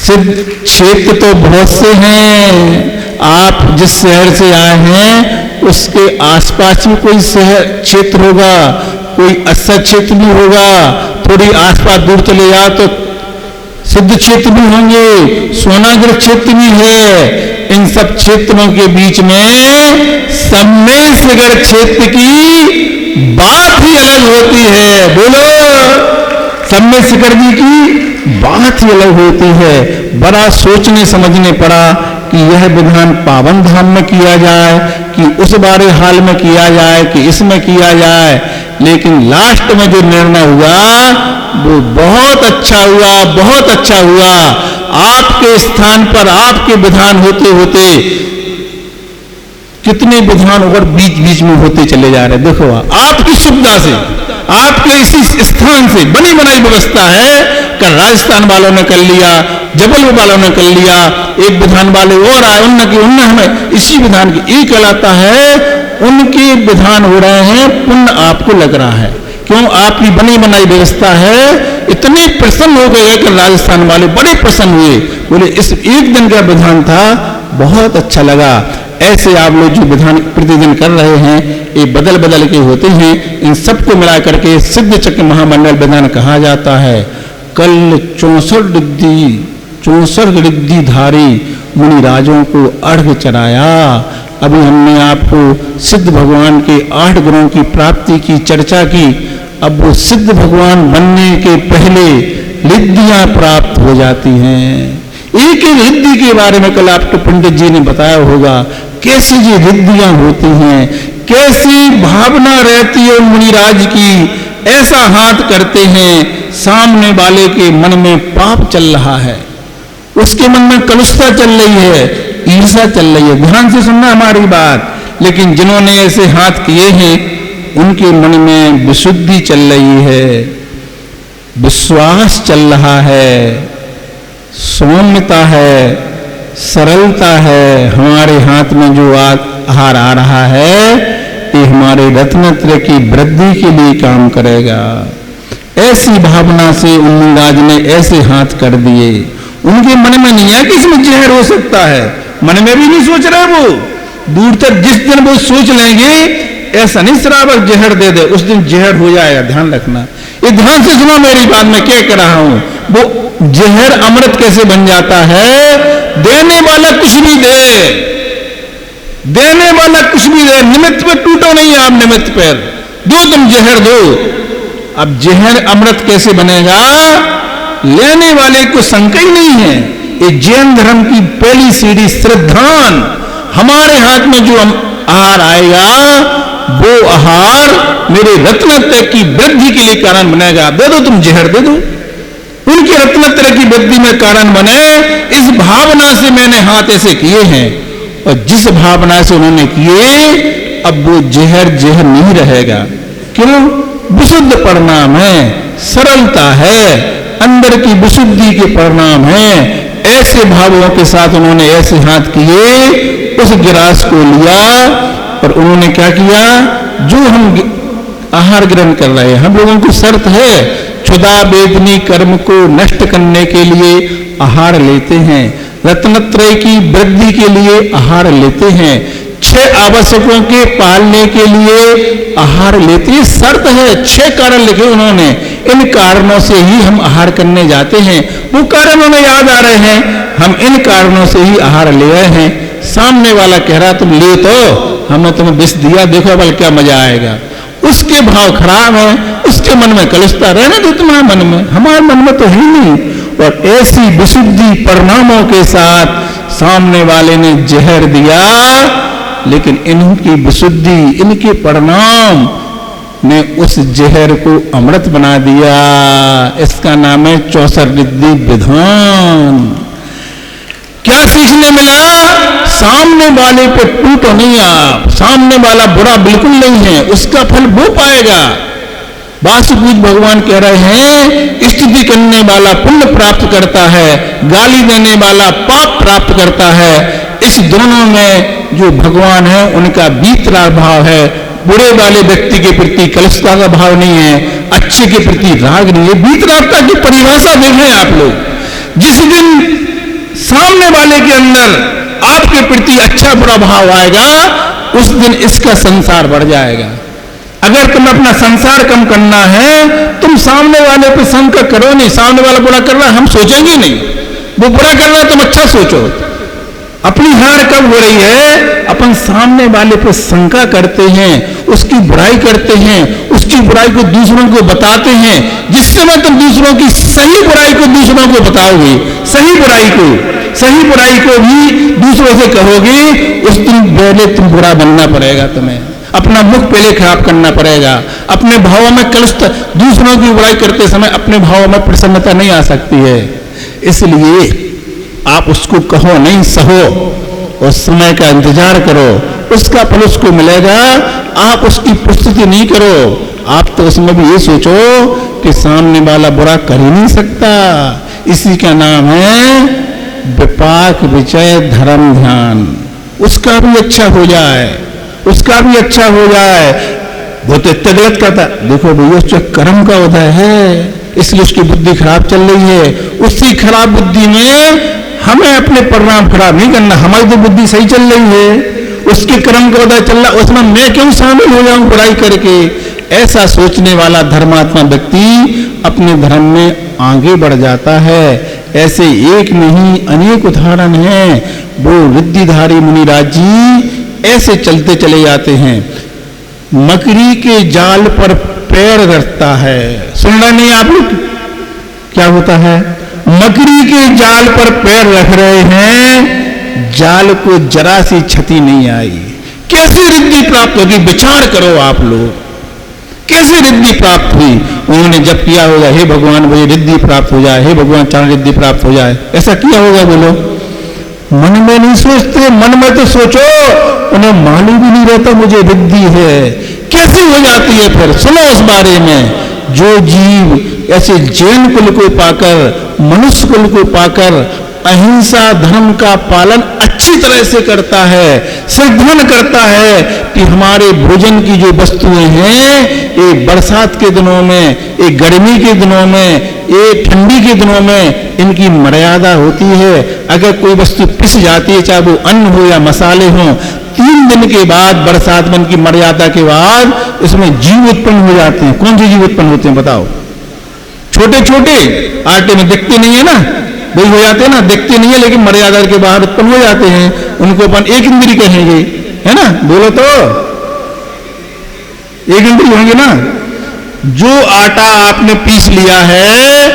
सिद्ध क्षेत्र तो बहुत से हैं। आप जिस शहर से आए हैं उसके आसपास ही कोई शहर क्षेत्र होगा, कोई अच्छा क्षेत्र भी होगा। थोड़ी आसपास दूर चले जाओ तो सिद्ध क्षेत्र भी होंगे, सोनागिर क्षेत्र भी है। इन सब क्षेत्रों के बीच में सम्मेद शिखर क्षेत्र की बात ही अलग होती है। बोलो, सम्मेद शिखर जी की बात ही अलग होती है। बड़ा सोचने समझने पड़ा कि यह विधान पावन धाम में किया जाए कि उस बारे हाल में किया जाए कि इसमें किया जाए। लेकिन लास्ट में जो निर्णय हुआ वो बहुत अच्छा हुआ, बहुत अच्छा हुआ। आपके स्थान पर आपके विधान होते होते कितने विधान और बीच बीच में होते चले जा रहे। देखो, आपकी सुविधा से, आपके इसी स्थान से बनी बनाई व्यवस्था है। कल राजस्थान वालों ने कर लिया, जबलपुर वालों ने कर लिया, एक विधान वाले और आए, उनने हमें इसी विधान की एक कहलाता है। उनके विधान हो रहे हैं, पुण्य आपको लग रहा है। क्यों? आपकी बनी बनाई व्यवस्था है। इतने प्रसन्न हो गए कि राजस्थान वाले बड़े प्रसन्न हुए, बोले इस एक दिन का विधान था, बहुत अच्छा लगा। ऐसे आप लोग जो विधान प्रतिदिन कर रहे हैं ये बदल बदल के होते हैं। इन सबको मिला करके सिद्ध चक्र महामंडल विधान कहा जाता है। कल 64 रिद्धिधारी मुनिराजों को अर्घ चढ़ाया। अभी हमने आपको सिद्ध भगवान के 8 गुणों की प्राप्ति की चर्चा की। अब वो सिद्ध भगवान बनने के पहले रिद्धियां प्राप्त हो जाती हैं। एक एक रिद्धि के बारे में कल आपको पंडित जी ने बताया होगा, कैसी ये रिद्धियां होती हैं, कैसी भावना रहती है मुनिराज की। ऐसा हाथ करते हैं, सामने वाले के मन में पाप चल रहा है, उसके मन में कलुषता चल रही है, ईर्ष्या चल रही है। ध्यान से सुनना हमारी बात। लेकिन जिन्होंने ऐसे हाथ किए हैं उनके मन में विशुद्धि चल रही है, विश्वास चल रहा है, सौम्यता है, सरलता है। हमारे हाथ में जो आहार आ रहा है ये हमारे रत्नत्रय की वृद्धि के लिए काम करेगा। ऐसी भावना से मुनिराज ने ऐसे हाथ कर दिए। उनके मन में नहीं है कि इसमें जहर हो सकता है, मन में भी नहीं सोच रहे। वो दूर तक जिस दिन वो सोच लेंगे ऐसा नहीं श्रावक जहर दे दे, उस दिन जहर हो जाएगा। ध्यान रखना, ये ध्यान से सुनो मेरी बात, मैं क्या कर रहा हूं। वो जहर अमृत कैसे बन जाता है? देने वाला कुछ भी दे, देने वाला कुछ भी दे। निमित्त पे टूटो नहीं आप, निमित्त पर दो, तुम जहर दो। अब जहर अमृत कैसे बनेगा? लेने वाले को शंका ही नहीं है। ये जैन धर्म की पहली सीढ़ी श्रद्धान। हमारे हाथ में जो आहार आएगा वो आहार मेरे रत्नत्रय की वृद्धि के लिए कारण बनेगा। दे दो, तुम जहर दे दो, उनके रत्नत्रय की वृद्धि में कारण बने। इस भावना से मैंने हाथ ऐसे किए हैं, और जिस भावना से उन्होंने किए अब वो जहर जहर नहीं रहेगा। क्यों? विशुद्ध परिणाम है, सरलता है, अंदर की विशुद्धि के परिणाम है। ऐसे भावों के साथ उन्होंने ऐसे हाथ किए, उस गिलास को लिया और उन्होंने क्या किया? जो हम आहार ग्रहण कर रहे हैं, हम लोगों की शर्त है क्षुधा वेदनी कर्म को नष्ट करने के लिए आहार लेते हैं, रत्नत्रय की वृद्धि के लिए आहार लेते हैं, 6 आवश्यकों के पालने के लिए आहार लेते हैं। शर्त है, 6 कारण लिखे उन्होंने। इन कारणों से ही हम आहार करने जाते हैं। वो कारण हमें याद आ रहे हैं, हम इन कारणों से ही आहार ले रहे हैं। सामने वाला कह रहा तुम ले तो, हमने तुम्हें विष दिया, देखो बल क्या मजा आएगा। उसके भाव खराब है, उसके मन में कलुषता रहने दो तुम्हारे मन में, हमारे मन में तो है ही नहीं। और ऐसी विशुद्धि परिणामों के साथ सामने वाले ने जहर दिया, लेकिन इनकी विशुद्धि, इनके परिणाम ने उस जहर को अमृत बना दिया। इसका नाम है 64 रिद्धि विधान। क्या सीखने मिला? सामने वाले पे टूटो नहीं आप, सामने वाला बुरा बिल्कुल नहीं है, उसका फल वो पाएगा। वासुपूज भगवान कह रहे हैं, स्तुति करने वाला पुण्य प्राप्त करता है, गाली देने वाला पाप प्राप्त करता है। इस दोनों में जो भगवान है उनका बीतराग भाव है। बुरे वाले व्यक्ति के प्रति कलुषता का भाव नहीं है, अच्छे के प्रति राग नहीं है। बीतरागता की परिभाषा देखें आप लोग। जिस दिन सामने वाले के अंदर आपके प्रति अच्छा बुरा भाव आएगा, उस दिन इसका संसार बढ़ जाएगा। अगर तुम अपना संसार कम करना है, तुम सामने वाले पे शंका करो नहीं। सामने वाला बुरा कर रहा है, हम सोचेंगे नहीं। वो बुरा कर रहा है, तुम अच्छा सोचो। अपनी हार कब हो रही है? अपन सामने वाले पे शंका करते हैं, उसकी बुराई करते हैं, उसकी बुराई को दूसरों को बताते हैं। जिस समय तुम दूसरों की सही बुराई को दूसरों को बताओगे, सही बुराई को भी दूसरों से कहोगे, उस दिन पहले तुम बुरा बनना पड़ेगा। तुम्हें अपना मुख पहले खराब करना पड़ेगा। अपने भावों में कलुष, दूसरों की बुराई करते समय अपने भावों में प्रसन्नता नहीं आ सकती है। इसलिए आप उसको कहो नहीं, सहो और समय का इंतजार करो, उसका फल उसको मिलेगा। आप उसकी प्रस्तुति नहीं करो। आप तो उसमें भी ये सोचो कि सामने वाला बुरा कर ही नहीं सकता। इसी का नाम है विपाक विचय धर्म ध्यान। उसका भी अच्छा हो जाए, उसका भी अच्छा हो जाए। वो तो इतना गलत करता, देखो भैया उसका कर्म का उदय है, इसलिए उसकी बुद्धि खराब चल रही है। उसी खराब बुद्धि में हमें अपने परिणाम खराब नहीं करना। हमारी तो बुद्धि सही चल रही है, उसके कर्म का उदय चल रहा, उसमें मैं क्यों शामिल हो जाऊं बुराई करके? ऐसा सोचने वाला धर्मात्मा व्यक्ति अपने धर्म में आगे बढ़ जाता है। ऐसे एक नहीं अनेक उदाहरण हैं। वो रिद्धिधारी मुनिराज जी ऐसे चलते चले जाते हैं। मकड़ी के जाल पर पैर रखता है। सुन रहे नहीं आप लोग? क्या होता है? मकड़ी के जाल पर पैर रख रहे हैं, जाल को जरा सी क्षति नहीं आई। कैसी रिद्धि प्राप्त होगी? विचार करो आप लोग, कैसे रिद्धि प्राप्त हुई? उन्होंने जब किया होगा, हे भगवान मुझे रिद्धि प्राप्त हो जाए, हे भगवान चार रिद्धि प्राप्त हो जाए, ऐसा किया होगा? बोलो। मन में नहीं सोचते, मन में तो सोचो, उन्हें मालूम भी नहीं रहता मुझे रिद्धि है। कैसे हो जाती है फिर? सुनो उस बारे में। जो जीव ऐसे जैन कुल को पाकर, मनुष्य कुल को पाकर अहिंसा धर्म का पालन अच्छी तरह से करता है, श्रद्धान करता है कि हमारे भोजन की जो वस्तुएं हैं, ये बरसात के दिनों में, ये गर्मी के दिनों में, ये ठंडी के दिनों में इनकी मर्यादा होती है। अगर कोई वस्तु पिस जाती है, चाहे वो अन्न हो या मसाले हों, 3 दिन के बाद, बरसात में इनकी मर्यादा के बाद इसमें जीव उत्पन्न हो जाते हैं। कौन से जीव उत्पन्न होते हैं बताओ? छोटे छोटे, आटे में दिखते नहीं है ना, वही हो जाते हैं ना, दिखते नहीं है लेकिन मर्यादा के बाहर उत्पन्न हो जाते हैं। उनको अपन एक इंद्री कहेंगे, है ना? बोलो तो एक इंद्री होंगे ना। जो आटा आपने पीस लिया है,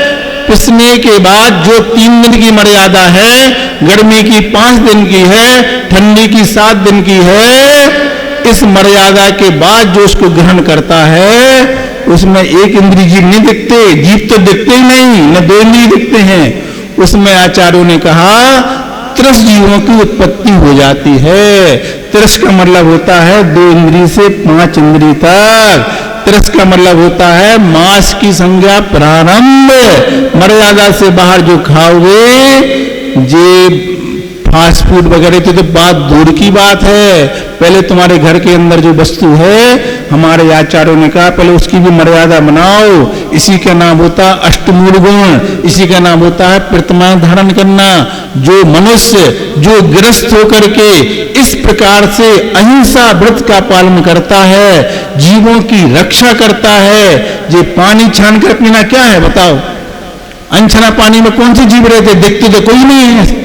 पिसने के बाद जो 3 दिन की मर्यादा है, गर्मी की 5 दिन की है, ठंडी की 7 दिन की है, इस मर्यादा के बाद जो उसको ग्रहण करता है, उसमें एक इंद्री जीव नहीं दिखते। जीव तो दिखते ही नहीं, न 2 इंद्री दिखते हैं। उसमें आचार्यों ने कहा 30 जीवों की उत्पत्ति हो जाती है। 30 का मतलब होता है 2 इंद्री से 5 इंद्री तक। 30 का मतलब होता है मास की संज्ञा प्रारंभ। मर्यादा से बाहर जो खाओगे, जे फास्ट फूड वगैरह तो बात दूर की बात है। पहले तुम्हारे घर के अंदर जो वस्तु है, हमारे आचार्यों ने कहा पहले उसकी भी मर्यादा बनाओ। इसी का नाम होता है अष्टमूल गुण, इसी का नाम होता है प्रतिमा धारण करना। जो मनुष्य जो गृहस्थ होकर के इस प्रकार से अहिंसा व्रत का पालन करता है, जीवों की रक्षा करता है। ये पानी छान कर पीना क्या है बताओ? अनछना पानी में कौन से जीव रहते? दिखते तो कोई नहीं है।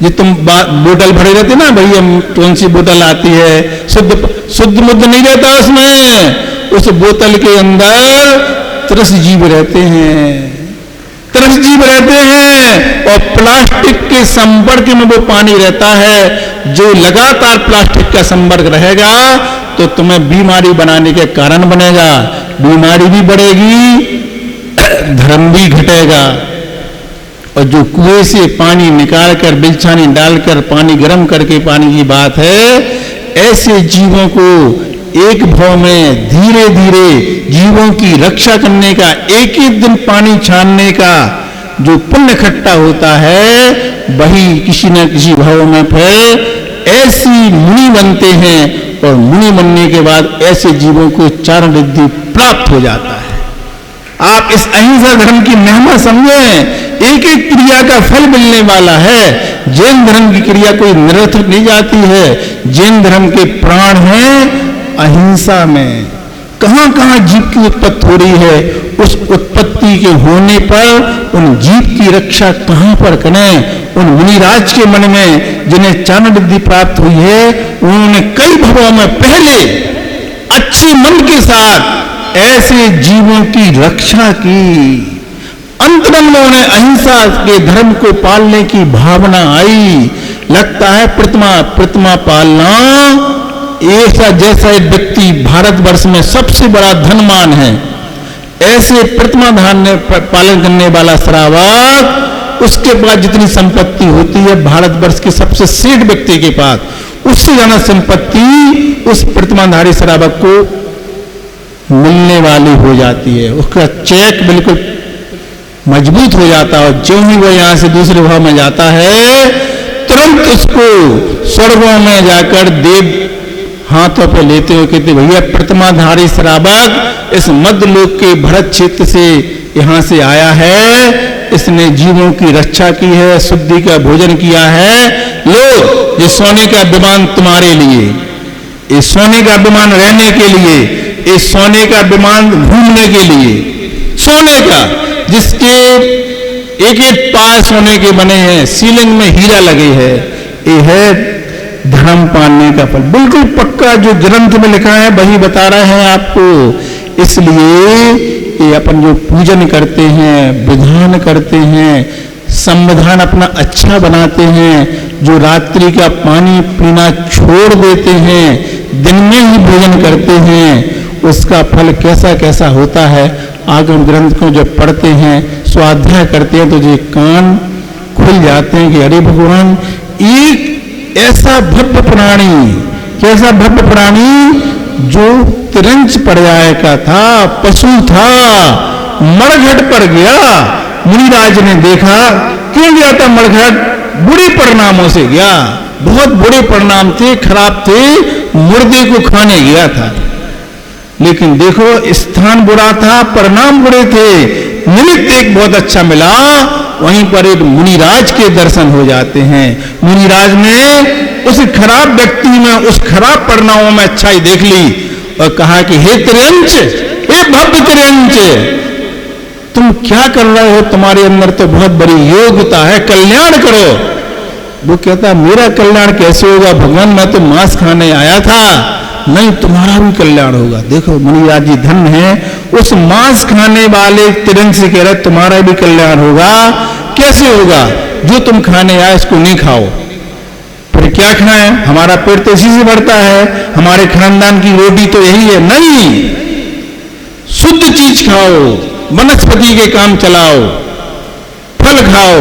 ये तुम बोतल भरे रहते ना, भैया कौन सी बोतल आती है, शुद्ध मुद्ध नहीं रहता उसमें। उस बोतल के अंदर 30 जीव रहते हैं। अधिकांश जीव रहते हैं और प्लास्टिक के संपर्क में वो पानी रहता है। जो लगातार प्लास्टिक का संपर्क रहेगा तो तुम्हें बीमारी बनाने के कारण बनेगा, बीमारी भी बढ़ेगी, धर्म भी घटेगा। और जो कुएं से पानी निकालकर बिलछानी डालकर पानी गर्म करके पानी की बात है, ऐसे जीवों को एक भाव में धीरे धीरे जीवों की रक्षा करने का, एक एक दिन पानी छानने का जो पुण्य इकट्ठा होता है, वही किसी न किसी भाव में फिर ऐसी मुनि बनते हैं और मुनि बनने के बाद ऐसे जीवों को चारण रिद्धि प्राप्त हो जाता है। आप इस अहिंसा धर्म की महिमा समझें, एक एक क्रिया का फल मिलने वाला है। जैन धर्म की क्रिया कोई निरर्थक नहीं जाती है। जैन धर्म के प्राण हैं अहिंसा में। कहां कहां जीव की उत्पत्ति हो रही है, उस उत्पत्ति के होने पर उन जीव की रक्षा कहां पर करें। उन मुनिराज के मन में जिन्हें चारण रिद्धि प्राप्त हुई है, उन्होंने कई भवों में पहले अच्छे मन के साथ ऐसे जीवों की रक्षा की। अंतरंग में उन्हें अहिंसा के धर्म को पालने की भावना आई। लगता है प्रतिमा पालना, ऐसा जैसा एक व्यक्ति भारतवर्ष में सबसे बड़ा धनवान है, ऐसे प्रतिमा पालन करने वाला श्रावक, उसके पास जितनी संपत्ति होती है भारतवर्ष के सबसे सेठ व्यक्ति के पास, उससे ज्यादा संपत्ति उस प्रतिमाधारी श्रावक को मिलने वाली हो जाती है। उसका चेक बिल्कुल मजबूत हो जाता है और जो ही वो यहां से दूसरे भाव में जाता है, तुरंत उसको स्वर्गों में जाकर देव हाथों पे लेते हुए कहते, भैया प्रतिमाधारी श्रावक इस मध्यलोक के भरत क्षेत्र से यहां से आया है, इसने जीवों की रक्षा की है, शुद्धि का भोजन किया है। लो, ये सोने का विमान तुम्हारे लिए, ये सोने का विमान रहने के लिए, ये सोने का विमान घूमने के लिए, सोने का जिसके एक एक पाय सोने के बने हैं, सीलिंग में हीरा लगे है। ये है धर्म पालने का फल, बिल्कुल पक्का जो ग्रंथ में लिखा है वही बता रहे हैं आपको। इसलिए ये अपन जो पूजन करते हैं, विधान करते हैं, संविधान अपना अच्छा बनाते हैं, जो रात्रि का पानी पीना छोड़ देते हैं, दिन में ही भोजन करते हैं, उसका फल कैसा कैसा होता है। आगम ग्रंथ को जब पढ़ते हैं, स्वाध्याय करते हैं, तो ये कान खुल जाते हैं कि अरे भगवान, एक ऐसा भव्य प्राणी, कैसा भव्य प्राणी जो तिरंच पर्याय का था, पशु था, मड़घट पर गया। मुनिराज ने देखा, क्यों गया था मड़घट? बुरे परिणामों से गया, बहुत बुरे परिणाम थे, खराब थे, मुर्दे को खाने गया था। लेकिन देखो, स्थान बुरा था, परिणाम बुरे थे, निमित्त एक बहुत अच्छा मिला। वहीं पर एक मुनिराज के दर्शन हो जाते हैं। मुनिराज ने उस खराब व्यक्ति में, उस खराब परिणामों में अच्छाई देख ली और कहा कि हे त्रियंच, हे भव्य त्रियंच, तुम क्या कर रहे हो? तुम्हारे अंदर तो बहुत बड़ी योग्यता है, कल्याण करो। वो कहता, मेरा कल्याण कैसे होगा भगवान, मैं तो मांस खाने आया था। नहीं, तुम्हारा भी कल्याण होगा। देखो मुनिराज जी धन है, उस मांस खाने वाले तिरंग से कह रहे तुम्हारा भी कल्याण होगा। कैसे होगा? जो तुम खाने आए इसको नहीं खाओ। फिर क्या खाएं? हमारा पेट तो इसी से भरता है, हमारे खानदान की रोटी तो यही है। नहीं, शुद्ध चीज खाओ, वनस्पति के काम चलाओ, फल खाओ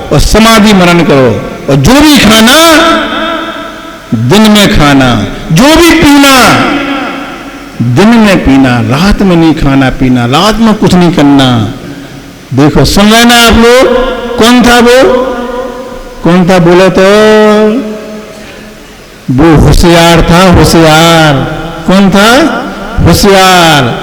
और समाधि मनन करो। और जो भी खाना दिन में खाना, जो भी पीना दिन में पीना, रात में नहीं खाना पीना, रात में कुछ नहीं करना। देखो सुन लेना आप लोग, कौन था वो? कौन था बोलो तो? वो होशियार था, होशियार। कौन था? होशियार।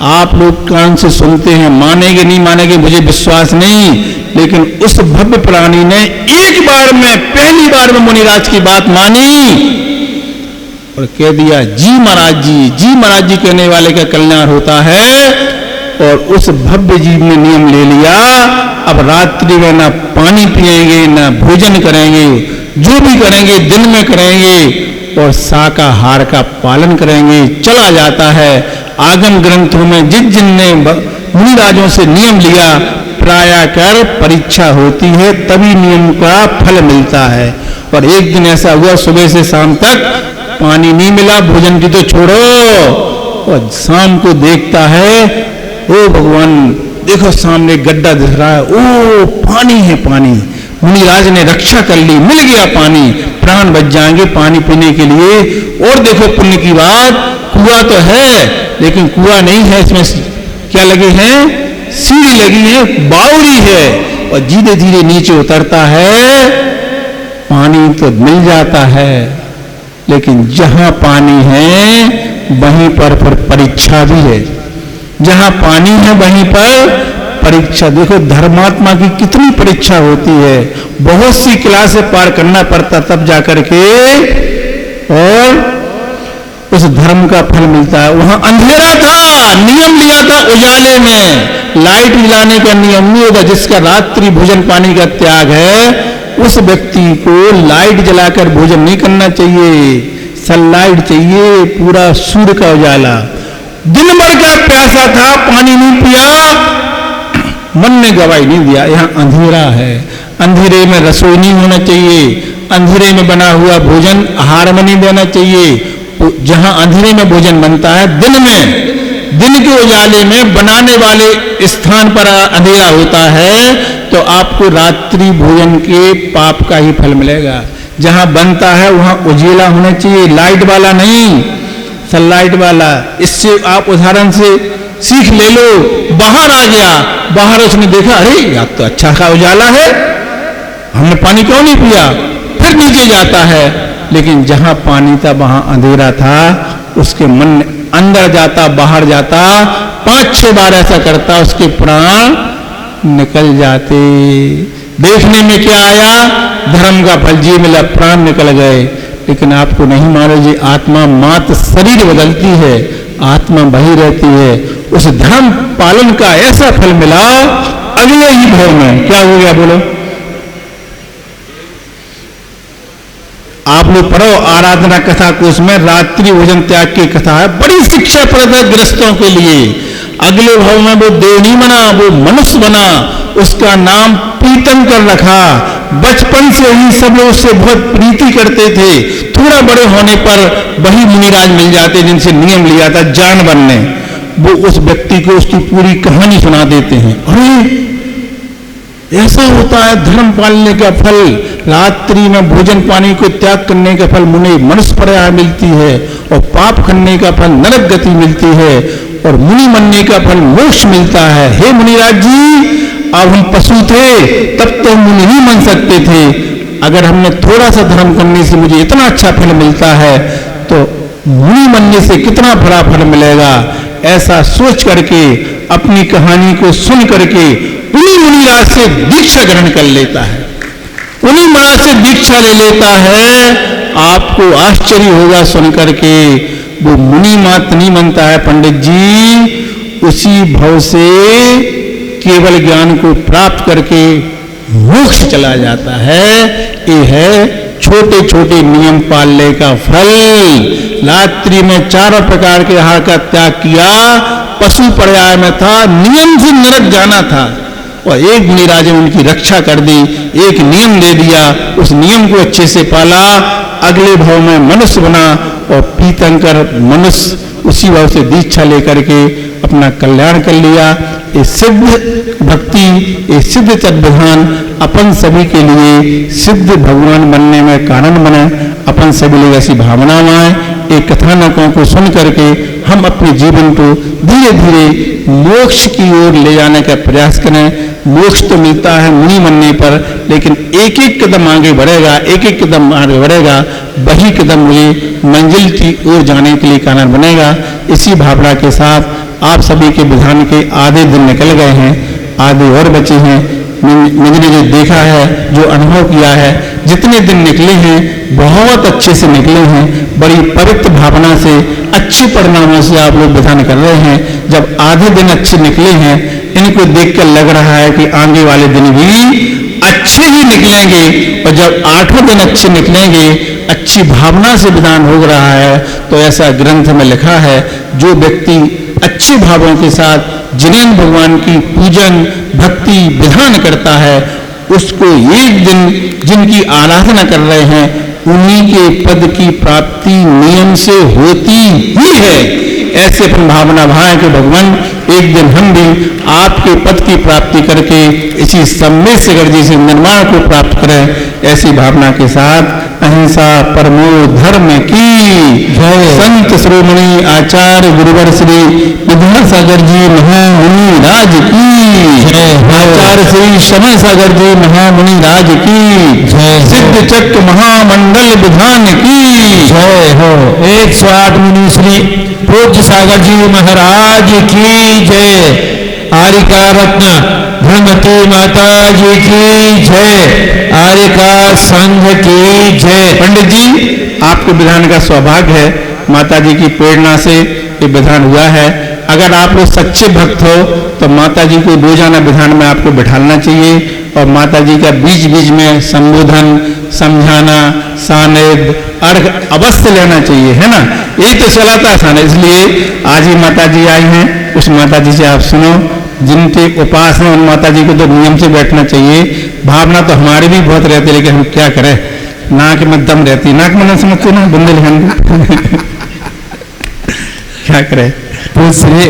आप लोग कान से सुनते हैं, मानेंगे नहीं मानेंगे मुझे विश्वास नहीं, लेकिन उस भव्य प्राणी ने एक बार में, पहली बार में मुनिराज की बात मानी और कह दिया, जी महाराज जी, जी महाराज जी कहने वाले का कल्याण होता है। और उस भव्य जीव ने नियम ले लिया, अब रात्रि में ना पानी पिएंगे, ना भोजन करेंगे, जो भी करेंगे दिन में करेंगे और शाकाहार का पालन करेंगे। चला जाता है आगम ग्रंथों में, जिस जिनने मुनिराजों से नियम लिया, प्राय कर परीक्षा होती है तभी नियम का फल मिलता है। और एक दिन ऐसा हुआ, सुबह से शाम तक पानी नहीं मिला, भोजन की तो छोड़ो, और शाम को देखता है, ओ भगवान देखो सामने गड्ढा दिख रहा है, ओ पानी है पानी। मुनिराज ने रक्षा कर ली, मिल गया पानी, प्राण बच जाएंगे पानी पीने के लिए। और देखो पुण्य की बात, कुआं तो है लेकिन कुआं नहीं है, इसमें क्या लगे हैं, सीढ़ी लगी है, बावड़ी है, और धीरे धीरे नीचे उतरता है, पानी तो मिल जाता है। लेकिन जहां पानी है वहीं पर परीक्षा भी है, जहां पानी है वहीं पर परीक्षा। देखो धर्मात्मा की कितनी परीक्षा होती है, बहुत सी क्लासें पार करना पड़ता तब जाकर के और उस धर्म का फल मिलता है। वहां अंधेरा था, नियम लिया था उजाले में, लाइट जलाने का नियम नहीं होगा। जिसका रात्रि भोजन पानी का त्याग है उस व्यक्ति को लाइट जलाकर भोजन नहीं करना चाहिए, सनलाइट चाहिए, पूरा सूर्य का उजाला। दिन भर का प्यासा था, पानी नहीं पिया, मन ने गवाही नहीं दिया। यहाँ अंधेरा है, अंधेरे में रसोई नहीं होना चाहिए, अंधेरे में बना हुआ भोजन आहार में नहीं देना चाहिए। जहां अंधेरे में भोजन बनता है, दिन में, दिन के उजाले में बनाने वाले स्थान पर अंधेरा होता है, तो आपको रात्रि भोजन के पाप का ही फल मिलेगा। जहां बनता है वहां उजिला होना चाहिए, लाइट वाला नहीं, सनलाइट वाला। इससे आप उदाहरण से सीख ले लो। बाहर आ गया, बाहर उसने देखा, अरे यार तो अच्छा का उजाला है, हमने पानी क्यों नहीं पिया, फिर नीचे जाता है। लेकिन जहां पानी था वहां अंधेरा था, उसके मन अंदर जाता बाहर जाता, 5-6 बार ऐसा करता, उसके प्राण निकल जाते। देखने में क्या आया, धर्म का फल जी मिला, प्राण निकल गए। लेकिन आपको नहीं मालूम जी, आत्मा मात्र शरीर बदलती है, आत्मा वही रहती है। उस धर्म पालन का ऐसा फल मिला अगले ही भाव में। क्या हो गया बोलो, आप लोग पढ़ो आराधना कथा को, उसमें रात्रि भोजन त्याग की कथा है, बड़ी शिक्षाप्रद है गृहस्थों के लिए। अगले भाव में वो देव नहीं बना, वो मनुष्य बना, उसका नाम पीतंकर रखा। बचपन से ही सब लोग उससे बहुत प्रीति करते थे। थोड़ा बड़े होने पर वही मुनिराज मिल जाते जिनसे नियम लिया था जानवर ने, वो उस व्यक्ति को उसकी पूरी कहानी सुना देते हैं। अरे ऐसा होता है धर्म पालने का फल, रात्रि में भोजन पानी को त्याग करने का फल मुनि मनुष्य पर्याय मिलती है, और पाप करने का फल नरक गति मिलती है, और मुनि बनने का फल मोक्ष मिलता है। हे मुनिराज जी, अब हम पशु थे तब तो हम मुनि नहीं बन सकते थे, अगर हमने थोड़ा सा धर्म करने से मुझे इतना अच्छा फल मिलता है, तो मुनि बनने से कितना बड़ा फल मिलेगा। ऐसा सोच करके अपनी कहानी को सुन करके उन्हीं मुनिराज से दीक्षा ग्रहण कर लेता है, उन्हीं महाराज से दीक्षा ले लेता है। आपको आश्चर्य होगा सुन करके, वो मुनि मात्र नहीं बनता है पंडित जी, उसी भाव से केवल ज्ञान को प्राप्त करके मोक्ष चला जाता है। ये है छोटे छोटे नियम पालने का फल। रात्रि में 4 प्रकार के आहार का त्याग किया, पशु पर्याय में था, नियम से नरक जाना था, और एक मुनिराज ने उनकी रक्षा कर दी, एक नियम दे दिया, उस नियम को अच्छे से पाला, अगले भाव में मनुष्य बना, और पीतंकर मनुष्य उसी भाव से दीक्षा लेकर के अपना कल्याण कर लिया। ये सिद्ध भक्ति, ये सिद्ध तत्वधान अपन सभी के लिए सिद्ध भगवान बनने में कारण बने। अपन सभी लोग ऐसी भावना में आए, एक कथानकों को सुन करके हम अपने जीवन को धीरे धीरे मोक्ष की ओर ले जाने का प्रयास करें। मोक्ष तो मिलता है मुनि बनने पर, लेकिन एक एक कदम आगे बढ़ेगा, एक एक कदम आगे बढ़ेगा, वही कदम मुझे मंजिल की ओर जाने के लिए कारण बनेगा। इसी भावना के साथ आप सभी के विधान के आधे दिन निकल गए हैं, आधे और बचे हैं। मैंने जो देखा है, जो अनुभव किया है, जितने दिन निकले हैं बहुत अच्छे से निकले हैं, बड़ी पवित्र भावना से, अच्छे परिणामों से आप लोग विधान कर रहे हैं। जब आधे दिन अच्छे निकले हैं, इनको देखकर लग रहा है कि आगे वाले दिन भी अच्छे ही निकलेंगे, और जब 8वें दिन अच्छे निकलेंगे, अच्छी भावना से विधान हो रहा है। तो ऐसा ग्रंथ में लिखा है, जो व्यक्ति अच्छे भावों के साथ जिनेन्द्र भगवान की पूजन भक्ति विधान करता है, उसको एक दिन जिनकी आराधना कर रहे हैं उन्हीं के पद की प्राप्ति नियम से होती ही है। ऐसे अपन भावना भाएं कि भगवान एक दिन हम भी आपके पद की प्राप्ति करके इसी सम्मेद सागर जी से निर्माण को प्राप्त करें। ऐसी भावना के साथ अहिंसा परमो धर्म की जय। संत श्रोमणी आचार्य गुरुवर श्री विद्यासागर जी महामुनि राज की जय। आचार्य श्री समय सागर जी महामुनि राज की जय। सिद्ध चक्र महामंडल विधान की जय हो। 108 मुनि श्री पूज्य सागर जी महाराज की जय। आर्यका रत्न धर्मती माता जी की जय। आर्यका संघ की जय। पंडित जी, आपको विधान का सौभाग्य है, माता जी की प्रेरणा से ये विधान हुआ है। अगर आप लोग सच्चे भक्त हो तो माता जी को रोजाना विधान में आपको बिठाना चाहिए और माता जी का बीच बीच में संबोधन समझाना सानिध्य अर्घ अवश्य लेना चाहिए, है ना। ये तो चलाता आसान है, इसलिए आज ही माता जी आई हैं, उस माता जी से आप सुनो। जिनके उपास हैं उन माता जी को तो नियम से बैठना चाहिए। भावना तो हमारी भी बहुत रहती है, लेकिन हम क्या करें, नाक में दम रहती है, नाक में ना समझते ना बुंदेलखंड क्या करें। दूसरे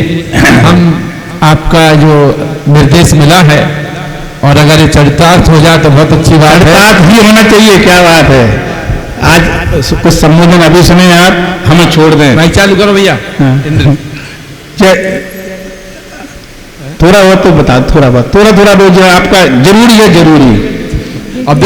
हम आपका जो निर्देश मिला है और अगर ये चरितार्थ हो जाए तो बहुत अच्छी बात है। चरितार्थ ही होना चाहिए, क्या बात है। आज कुछ संबोधन अभी सुने आप, हमें छोड़ दें। भाई चालू करो भैया। थोड़ा बहुत तो बता, थोड़ा बहुत थोड़ा थोड़ा जो आपका जरूरी है, जरूरी। अब